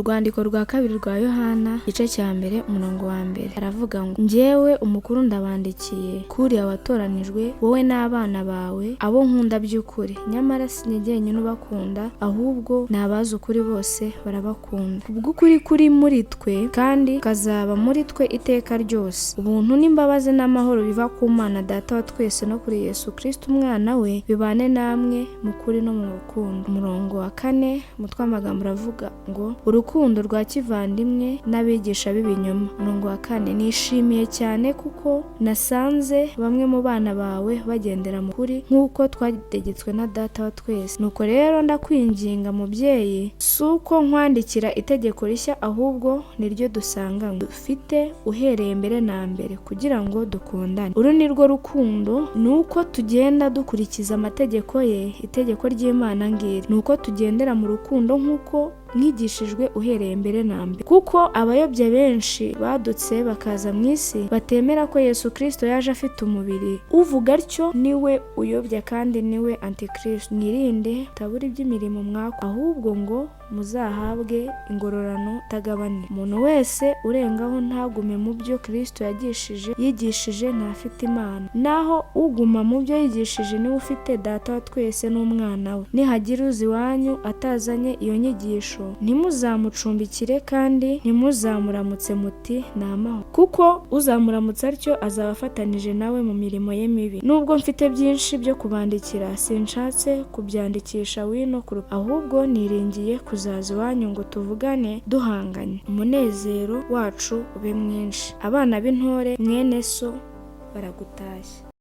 Urwandiko rwa kabiri rwa Yohana igice cya mbere umurongo wa mbere aravuga ngo njyewe umukuru ndabandikiye kuriya watoranijwe wowe n'abana bawe abo nkunda by'ukuri, nyamara sinjyenyine ubakunda ahubwo n'abazi ukuri bose barabakunda. Ubw'ukuri kuri muri twe kandi kazaba muri twe iteka ryose. Ubuntu n'imbabazi n'amahoro biva ku Mana Data wa twese no kuri Yesu Kristo umwana we bibane namwe mu kuri no mu rukundo. Umurongo wa kane umutwe w'amagambo uravuga ngo urukundo rwa kivandimwe n'abigisha b'ibinyoma. Umurongo wa kane nishimiye cyane kuko nasanze bamwe mu bana bawe bagendera mu kuri nk'uko twategetswe na Data wa twese. Nuko rero ndakwinginga mubyeyi, si uko nkwandikira itegeko rishya ahubwo niryo dusanga dufite uhereye mbere na mbere kugira ngo dukundane. Uru ni rwo rukundo, ni uko tugenda dukurikiza amategeko ye. Itegeko ry'Imana ngiri ni uko tugendera mu rukundo nk'uko mwigishijwe uhereye mbere na mbere. Kuko abayobya benshi badutse bakaza mu isi batemera ko Yesu Kristo yaje afite umubiri. Uvuga atyo niwe uyobya kandi niwe Antikristo. Mwirinde tabura iby'imirimo mwakora, ahubwo ngo muzahabwe ingororano itagabanije. Umuntu wese urengaho ntagume mu byo Kristo yigishije ntafite Imana. Naho uguma mu byo yigishije niwe ufite Data wa twese n'umwana we. Nihagira uza iwanyu atazanye iyo nyigisho, ntimuzamucumbikire kandi ntimuzamuramutse muti ni amahoro, kuko uzamuramutsa atyo azaba afatanije nawe mu mirimo ye mibi. Nubwo mfite byinshi byo kubandikira, sinshatse kubyandikisha wino ku rupapuro, ahubwo niringiye kuzaza iwanyu ngo tuvugane duhanganye, umunezero wacu ube mwinshi. Abana b'intore mwene so baragutashya.